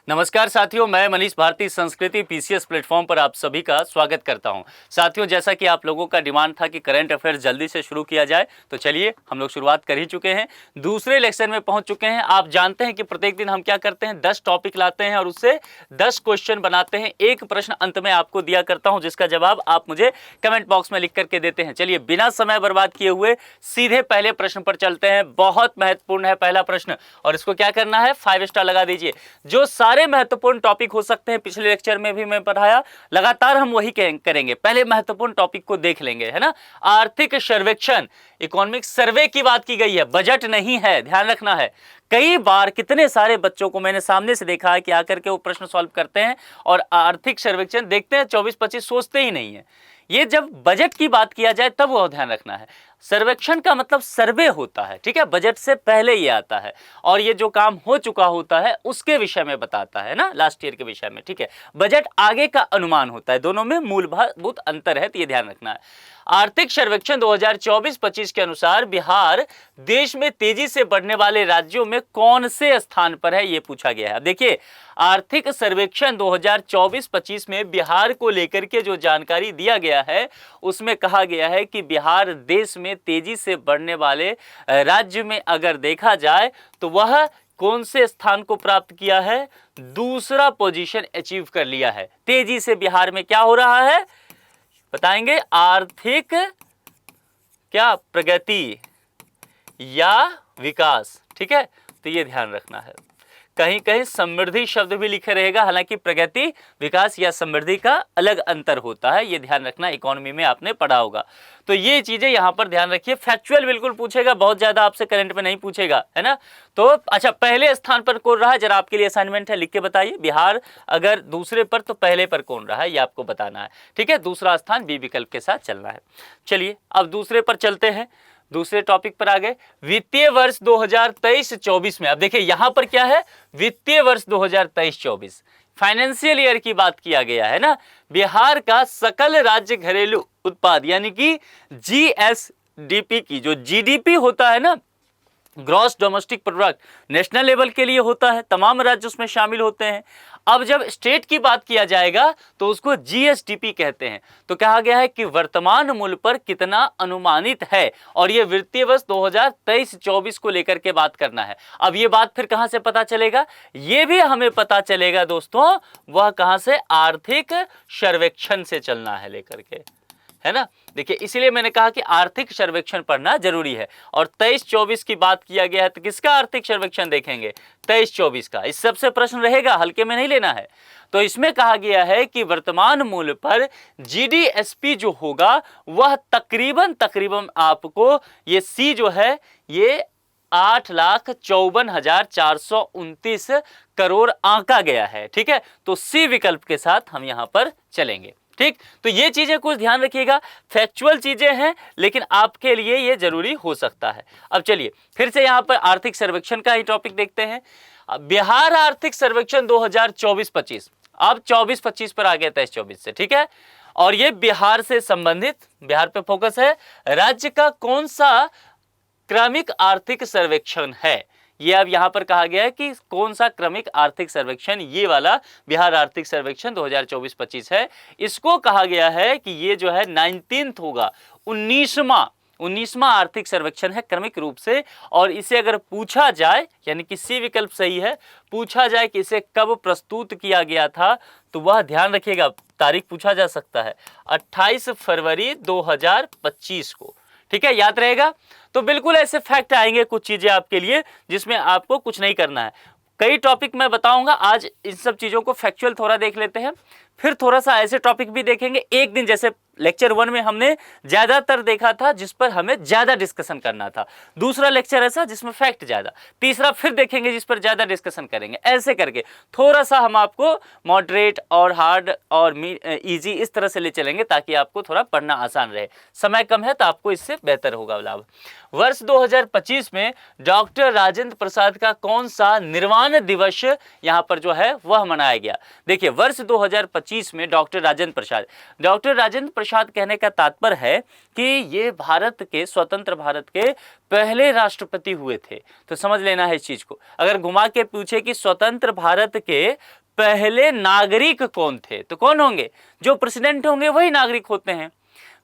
नमस्कार साथियों, मैं मनीष भारती संस्कृति पीसीएस प्लेटफॉर्म पर आप सभी का स्वागत करता हूं। साथियों, जैसा कि आप लोगों का डिमांड था कि करंट अफेयर्स जल्दी से शुरू किया जाए, तो चलिए हम लोग शुरुआत कर ही चुके हैं। दूसरे लेक्चर में पहुंच चुके हैं। आप जानते हैं कि प्रत्येक दिन हम क्या करते हैं, 10 टॉपिक लाते हैं और उससे 10 क्वेश्चन बनाते हैं। एक प्रश्न अंत में आपको दिया करता हूँ, जिसका जवाब आप मुझे कमेंट बॉक्स में लिख करके देते हैं। चलिए बिना समय बर्बाद किए हुए सीधे पहले प्रश्न पर चलते हैं। बहुत महत्वपूर्ण है पहला प्रश्न, और इसको क्या करना है, 5 स्टार लगा दीजिए। जो सारे महत्वपूर्ण टॉपिक हो सकते हैं, पिछले लेक्चर में भी मैं पढ़ाया, लगातार हम वही करेंगे। पहले महत्वपूर्ण टॉपिक को देख लेंगे, है ना। आर्थिक सर्वेक्षण, इकोनॉमिक सर्वे की बात की गई है, बजट नहीं है, ध्यान रखना है। कई बार कितने सारे बच्चों को मैंने सामने से देखा है कि आकर के वो प्रश्न सॉल्व करते हैं और आर्थिक सर्वेक्षण देखते हैं, 24-25 सोचते ही नहीं है। ये जब बजट की बात किया जाए तब वो ध्यान रखना है। सर्वेक्षण का मतलब सर्वे होता है, ठीक है, बजट से पहले ये आता है और ये जो काम हो चुका होता है उसके विषय में बताता है ना, लास्ट ईयर के विषय में, ठीक है। बजट आगे का अनुमान होता है, दोनों में मूलभूत अंतर है, तो ये ध्यान रखना है। आर्थिक सर्वेक्षण 2024-25 के अनुसार बिहार देश में तेजी से बढ़ने वाले राज्यों में कौन से स्थान पर है, ये पूछा गया है। अब देखिए, आर्थिक सर्वेक्षण 2024-25 में बिहार को लेकर के जो जानकारी दिया गया है, उसमें कहा गया है कि बिहार देश में तेजी से बढ़ने वाले राज्य में अगर देखा जाए तो वह कौन से स्थान को प्राप्त किया है, दूसरा पोजीशन अचीव कर लिया है। तेजी से बिहार में क्या हो रहा है बताएंगे, आर्थिक क्या प्रगति या विकास, ठीक है। तो ये ध्यान रखना है। कहीं कहीं समृद्धि शब्द भी लिखे रहेगा, हालांकि प्रगति, विकास या समृद्धि का अलग अंतर होता है, ये ध्यान रखना, इकोनॉमी में आपने पढ़ा होगा। तो ये चीजें यहां पर ध्यान रखिए। फैक्चुअल बिल्कुल पूछेगा, बहुत ज्यादा आपसे करंट में नहीं पूछेगा, है ना। तो अच्छा, पहले स्थान पर कौन रहा, जरा आपके लिए असाइनमेंट है, लिख के बताइए। बिहार अगर दूसरे पर तो पहले पर कौन रहा है, ये आपको बताना है, ठीक है। दूसरा स्थान बी विकल्प के साथ चलना है। चलिए अब दूसरे पर चलते हैं, दूसरे टॉपिक पर आ गए। वित्तीय वर्ष 2023-24 में अब देखिए यहां पर क्या है, वित्तीय वर्ष 2023-24 फाइनेंशियल ईयर की बात किया गया है ना। बिहार का सकल राज्य घरेलू उत्पाद यानी कि जीएसडीपी की, जो जीडीपी होता है ना, gross domestic product, national level के लिए होता है, तमाम राज्य उसमें शामिल होते हैं। अब जब स्टेट की बात किया जाएगा तो उसको जीएसडीपी कहते हैं। तो कहा गया है कि वर्तमान मूल्य पर कितना अनुमानित है, और ये वित्तीय वर्ष 2023-24 को लेकर के बात करना है। अब ये बात फिर कहां से पता चलेगा, ये भी हमें पता चलेगा दोस्तों, वह कहां से, आर्थिक सर्वेक्षण से चलना है लेकर के, है ना। देखिए इसीलिए मैंने कहा कि आर्थिक सर्वेक्षण पढ़ना जरूरी है। और 23-24 की बात किया गया है, तो किसका आर्थिक सर्वेक्षण देखेंगे, 23-24 का। इस सबसे प्रश्न रहेगा, हल्के में नहीं लेना है। तो इसमें कहा गया है कि वर्तमान मूल्य पर जीडीएसपी जो होगा वह तकरीबन आपको, ये सी जो है, ये 8,54,429 करोड़ आंका गया है, ठीक है। तो सी विकल्प के साथ हम यहां पर चलेंगे, ठीक। तो ये चीजें कुछ ध्यान रखिएगा, फैक्चुअल चीजें हैं, लेकिन आपके लिए ये जरूरी हो सकता है। अब चलिए फिर से यहां पर आर्थिक सर्वेक्षण का ही टॉपिक देखते हैं। बिहार आर्थिक सर्वेक्षण 2024-25, अब 24-25 पर आ गया 23-24 से, ठीक है। और ये बिहार से संबंधित, बिहार पे फोकस है। राज्य का कौन सा क्रमिक आर्थिक सर्वेक्षण है, ये अब यहां पर कहा गया है कि कौन सा क्रमिक आर्थिक सर्वेक्षण, ये वाला बिहार आर्थिक सर्वेक्षण 2024-25 है। इसको कहा गया है कि ये जो है 19th होगा, 19वां आर्थिक सर्वेक्षण है क्रमिक रूप से। और इसे अगर पूछा जाए, यानी कि सी विकल्प सही है, पूछा जाए कि इसे कब प्रस्तुत किया गया था, तो वह ध्यान रखिएगा, तारीख पूछा जा सकता है, 28 फरवरी 2025 को, ठीक है, याद रहेगा। तो बिल्कुल ऐसे फैक्ट आएंगे कुछ चीजें आपके लिए, जिसमें आपको कुछ नहीं करना है। कई टॉपिक मैं बताऊंगा, आज इन सब चीजों को फैक्चुअल थोड़ा देख लेते हैं, फिर थोड़ा सा ऐसे टॉपिक भी देखेंगे। एक दिन जैसे लेक्चर 1 में हमने ज्यादातर देखा था जिस पर हमें ज्यादा डिस्कशन करना था, दूसरा लेक्चर ऐसा जिसमें फैक्ट ज्यादा, तीसरा फिर देखेंगे जिस पर ज्यादा डिस्कशन करेंगे। ऐसे करके थोड़ा सा हम आपको मॉडरेट और हार्ड और इजी इस तरह से ले चलेंगे, ताकि आपको थोड़ा पढ़ना आसान रहे। समय कम है तो आपको इससे बेहतर होगा लाभ। वर्ष 2025 में डॉक्टर राजेंद्र प्रसाद का कौन सा निर्वाण दिवस यहाँ पर जो है वह मनाया गया। देखिए वर्ष 2025 2025 में डॉक्टर राजेंद्र प्रसाद। डॉक्टर राजेंद्र प्रसाद कहने का तात्पर्य है कि ये भारत के, स्वतंत्र भारत के पहले राष्ट्रपति हुए थे। तो समझ लेना है इस चीज को। अगर घुमा के पूछे कि स्वतंत्र भारत के पहले नागरिक कौन थे, तो कौन होंगे? जो प्रेसिडेंट होंगे वही नागरिक होते हैं।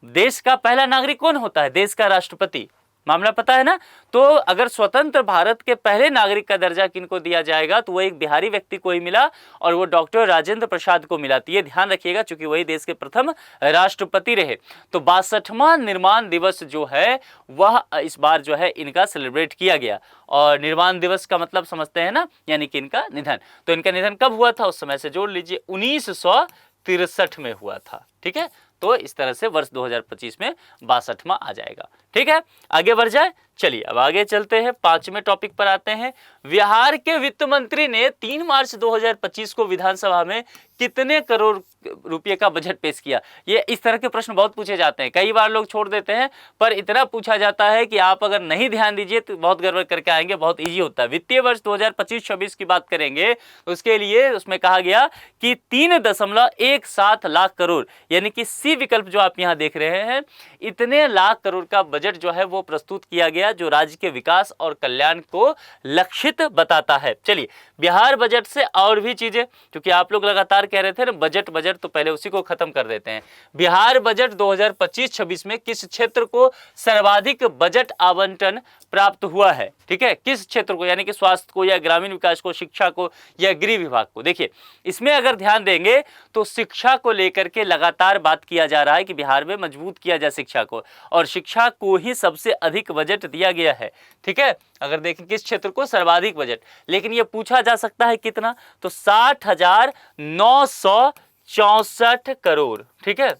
देश का पहला नागरिक कौन होता है? देश का राष्ट्रपति। मामला पता है ना? तो अगर स्वतंत्र भारत के पहले नागरिक का दर्जा किनको दिया जाएगा तो वो एक बिहारी व्यक्ति को ही मिला, और वो डॉक्टर राजेंद्र प्रसाद को मिला। तो ये ध्यान रखिएगा, चूंकि वही देश के प्रथम राष्ट्रपति रहे। तो 62वां निर्माण दिवस जो है वह इस बार जो है इनका सेलिब्रेट किया गया। और निर्माण दिवस का मतलब समझते हैं ना, यानी कि इनका निधन। तो इनका निधन कब हुआ था? उस समय से जोड़ लीजिए, 1963 में हुआ था। ठीक है, तो इस तरह से वर्ष 2025 में 62वां आ जाएगा। ठीक है, आगे बढ़ जाए। चलिए अब आगे चलते हैं, 5वें टॉपिक पर आते हैं। बिहार के वित्त मंत्री ने 3 मार्च 2025 को विधानसभा में कितने करोड़ रुपए का बजट पेश किया? ये इस तरह के प्रश्न बहुत पूछे जाते हैं, कई बार लोग छोड़ देते हैं, पर इतना पूछा जाता है कि आप अगर नहीं ध्यान दीजिए तो बहुत गड़बड़ करके आएंगे। बहुत इजी होता है। वित्तीय वर्ष 2025-26 की बात करेंगे तो उसके लिए उसमें कहा गया कि 3.17 लाख करोड़, यानी कि सी विकल्प जो आप यहाँ देख रहे हैं, इतने लाख करोड़ का बजट जो है वो प्रस्तुत किया गया, जो राज्य के विकास और कल्याण को लक्षित बताता है। चलिए, बिहार बजट से और भी चीजें, क्योंकि आप लोग लगातार कह रहे थे ना बजट बजट, तो पहले उसी को खत्म कर देते हैं। बिहार बजट 2025-26 में किस क्षेत्र को सर्वाधिक बजट आवंटन प्राप्त हुआ है? ठीक है, किस क्षेत्र को, यानी कि स्वास्थ्य को या ग्रामीण विकास को, शिक्षा को या गृह विभाग को? देखिए, इसमें अगर ध्यान देंगे तो शिक्षा को लेकर के लगातार बात किया जा रहा है कि बिहार में मजबूत किया जाए शिक्षा को, और शिक्षा को ही सबसे अधिक बजट दिया गया है। ठीक है, अगर देखें किस क्षेत्र को सर्वाधिक बजट, लेकिन यह पूछा जा सकता है कितना, तो 60,964 करोड़। ठीक है,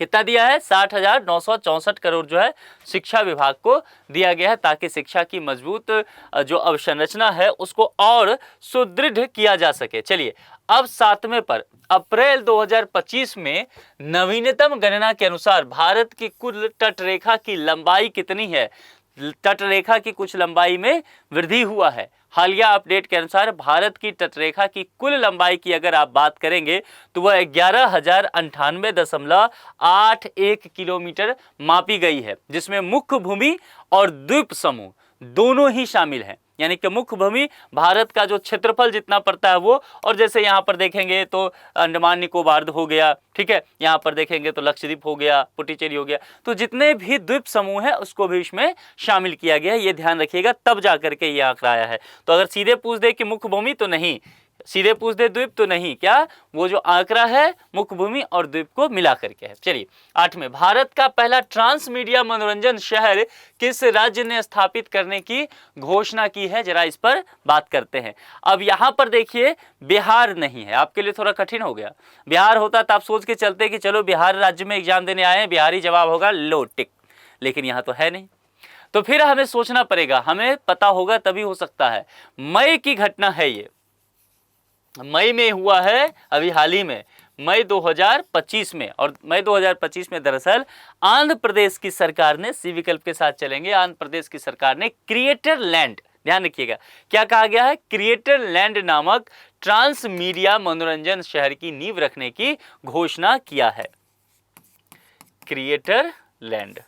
कितना दिया है? 60,964 करोड़ जो है शिक्षा विभाग को दिया गया है, ताकि शिक्षा की मजबूत जो अवसंरचना है उसको और सुदृढ़ किया जा सके। चलिए अब 7वें पर, अप्रैल 2025 में नवीनतम गणना के अनुसार भारत की कुल तटरेखा की लंबाई कितनी है? तटरेखा की कुछ लंबाई में वृद्धि हुआ है। हालिया अपडेट के अनुसार भारत की तटरेखा की कुल लंबाई की अगर आप बात करेंगे तो वह 11,098.81 किलोमीटर मापी गई है, जिसमें मुख्य भूमि और द्वीप समूह दोनों ही शामिल हैं। यानी कि मुख्य भूमि भारत का जो क्षेत्रफल जितना पड़ता है वो, और जैसे यहाँ पर देखेंगे तो अंडमान निकोबार हो गया, ठीक है, यहाँ पर देखेंगे तो लक्षद्वीप हो गया, पुडुचेरी हो गया, तो जितने भी द्वीप समूह है उसको भी इसमें शामिल किया गया है। ये ध्यान रखिएगा, तब जा करके ये आंकड़ा आया है। तो अगर सीधे पूछ दे कि मुख्य भूमि, तो नहीं, सीधे पूछ दे द्वीप, तो नहीं, क्या वो जो आंकड़ा है मुख्य भूमि और द्वीप को मिला करके है। चलिए 8वें, भारत का पहला ट्रांस मीडिया मनोरंजन शहर किस राज्य ने स्थापित करने की घोषणा की है? जरा इस पर बात करते हैं। अब यहां पर देखिए बिहार नहीं है, आपके लिए थोड़ा कठिन हो गया। बिहार होता तो आप सोच के चलते कि चलो बिहार राज्य में एग्जाम देने आए हैं, बिहारी जवाब होगा, लो टिक, लेकिन यहां तो है नहीं। तो फिर हमें सोचना पड़ेगा, हमें पता होगा तभी हो सकता है। मई की घटना है, ये मई में हुआ है, अभी हाल ही में, मई 2025 में। और मई 2025 में दरअसल आंध्र प्रदेश की सरकार ने, सी विकल्प के साथ चलेंगे, आंध्र प्रदेश की सरकार ने क्रिएटर लैंड, ध्यान रखिएगा क्या कहा गया है, क्रिएटर लैंड नामक ट्रांस मीडिया मनोरंजन शहर की नींव रखने की घोषणा किया है। क्रिएटर लैंड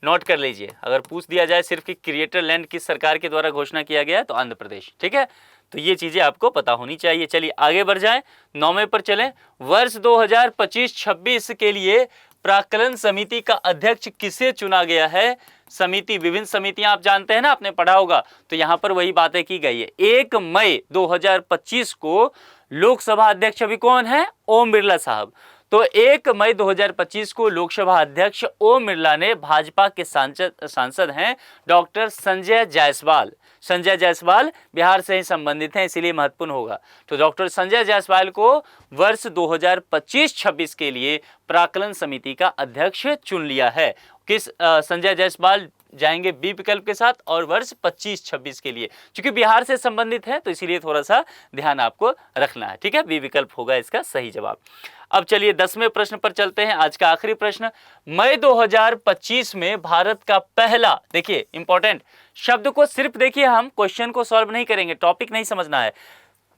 नोट कर लीजिए, अगर पूछ दिया जाए सिर्फ कि क्रिएटर लैंड किस सरकार के द्वारा घोषणा किया गया तो आंध्र प्रदेश। ठीक है, तो ये चीजें आपको पता होनी चाहिए। चलिए आगे बढ़ जाएं, 9वें पर चलें। वर्ष 2025-26 के लिए प्राक्कलन समिति का अध्यक्ष किसे चुना गया है? समिति, विभिन्न समितियां आप जानते हैं ना, आपने पढ़ा होगा, तो यहां पर वही बातें की गई है। 1 मई 2025 को लोकसभा अध्यक्ष अभी कौन है? ओम बिरला साहब। तो 1 मई 2025 को लोकसभा अध्यक्ष ओम बिरला ने भाजपा के सांसद हैं डॉक्टर संजय जायसवाल। संजय जायसवाल बिहार से ही संबंधित हैं, इसीलिए महत्वपूर्ण होगा। तो डॉक्टर संजय जायसवाल को वर्ष 2025-26 के लिए प्राक्कलन समिति का अध्यक्ष चुन लिया है। किस संजय जायसवाल जाएंगे बी विकल्प के साथ, और वर्ष 25-26 के लिए, क्योंकि बिहार से संबंधित है तो इसीलिए थोड़ा सा ध्यान आपको रखना है। ठीक है, बी विकल्प होगा इसका सही जवाब। अब चलिए 10वें प्रश्न पर चलते हैं, आज का आखिरी प्रश्न। मई 2025 में भारत का पहला, देखिए इंपॉर्टेंट शब्द को सिर्फ देखिए, हम क्वेश्चन को सॉल्व नहीं करेंगे, टॉपिक नहीं समझना है।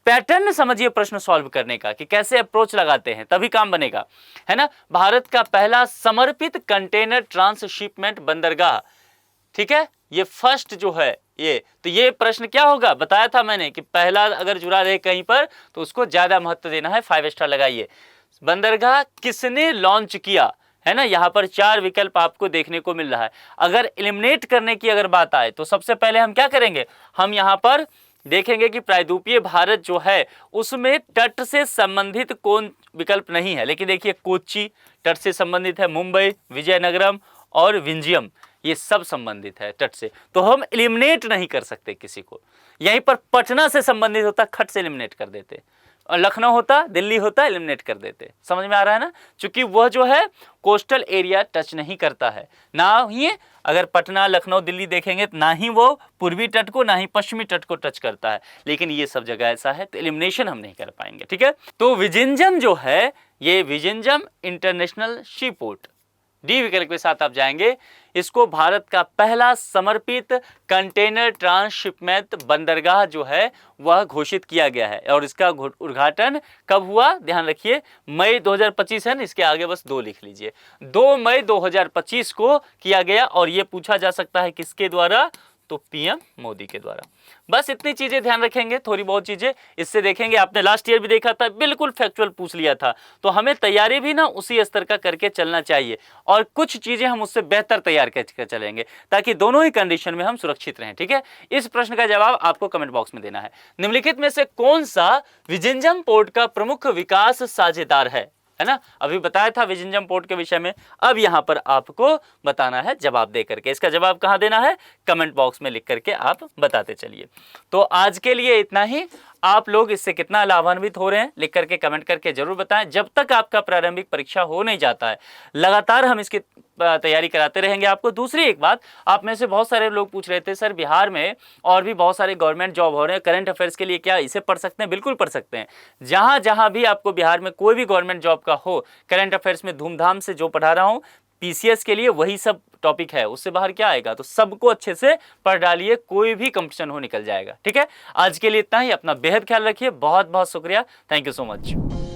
पैटर्न समझिए प्रश्न सॉल्व करने का कि कैसे अप्रोच लगाते हैं, तभी काम बनेगा, है ना। भारत का पहला समर्पित कंटेनर ट्रांसशिपमेंट बंदरगाह, ठीक है, ये फर्स्ट जो है ये, तो ये प्रश्न क्या होगा, बताया था मैंने कि पहला अगर जुड़ा रहे कहीं पर तो उसको ज्यादा महत्व देना है, 5 स्टार लगाइए। बंदरगाह किसने लॉन्च किया, है ना। यहां पर 4 विकल्प आपको देखने को मिल रहा है। अगर एलिमिनेट करने की अगर बात आए तो सबसे पहले हम क्या करेंगे, हम यहां पर देखेंगे कि प्रायद्वीपीय भारत जो है उसमें तट से संबंधित कौन विकल्प नहीं है, लेकिन देखिए कोच्चि तट से संबंधित है, मुंबई, विजयनगरम और विंजियम ये सब संबंधित है तट से, तो हम एलिमिनेट नहीं कर सकते किसी को। यहीं पर पटना से संबंधित होता, खट से एलिमिनेट कर देते, और लखनऊ होता, दिल्ली होता, एलिमिनेट कर देते। समझ में आ रहा है ना, क्योंकि वह जो है कोस्टल एरिया टच नहीं करता है, ना ही अगर पटना, लखनऊ, दिल्ली देखेंगे तो ना ही वो पूर्वी तट को ना ही पश्चिमी तट को टच करता है, लेकिन ये सब जगह ऐसा है तो एलिमिनेशन हम नहीं कर पाएंगे, ठीक है। तो विजिंजम जो है ये विजिंजम इंटरनेशनल सी पोर्ट, डी विकल्प के साथ आप जाएंगे। इसको भारत का पहला समर्पित कंटेनर ट्रांसशिपमेंट बंदरगाह जो है वह घोषित किया गया है, और इसका उद्घाटन कब हुआ, ध्यान रखिए, मई 2025 है ना, इसके आगे बस 2 लिख लीजिए, 2 मई 2025 को किया गया। और ये पूछा जा सकता है किसके द्वारा, तो पीएम मोदी के द्वारा। बस इतनी चीजें ध्यान रखेंगे, थोड़ी बहुत चीजें इससे देखेंगे। आपने लास्ट ईयर भी देखा था, बिल्कुल फैक्चुअल पूछ लिया था, तो हमें तैयारी भी ना उसी स्तर का करके चलना चाहिए, और कुछ चीजें हम उससे बेहतर तैयार करके चलेंगे ताकि दोनों ही कंडीशन में हम सुरक्षित रहें, ठीक है। इस प्रश्न का जवाब आपको कमेंट बॉक्स में देना है। निम्नलिखित में से कौन सा विजिंजम पोर्ट का प्रमुख विकास साझेदार है ना। अभी बताया था विजिंजम पोर्ट के विषय में, अब यहां पर आपको बताना है जवाब दे करके। इसका जवाब कहां देना है, कमेंट बॉक्स में लिख करके आप बताते चलिए। तो आज के लिए इतना ही। आप लोग इससे कितना लाभान्वित हो रहे हैं लिख करके कमेंट करके जरूर बताएं। जब तक आपका प्रारंभिक परीक्षा हो नहीं जाता है, लगातार हम इसकी तैयारी कराते रहेंगे आपको। दूसरी एक बात, आप में से बहुत सारे लोग पूछ रहे थे, सर बिहार में और भी बहुत सारे गवर्नमेंट जॉब हो रहे हैं, करंट अफेयर्स के लिए क्या इसे पढ़ सकते हैं? बिल्कुल पढ़ सकते हैं। जहां जहां भी आपको बिहार में कोई भी गवर्नमेंट जॉब का हो, करंट अफेयर्स में धूमधाम से जो पढ़ा रहा हूँ, पीसीएस के लिए वही सब टॉपिक है, उससे बाहर क्या आएगा, तो सबको अच्छे से पढ़ डालिए, कोई भी कंपटीशन हो निकल जाएगा, ठीक है। आज के लिए इतना ही, अपना बेहद ख्याल रखिए, बहुत बहुत शुक्रिया, थैंक यू सो मच।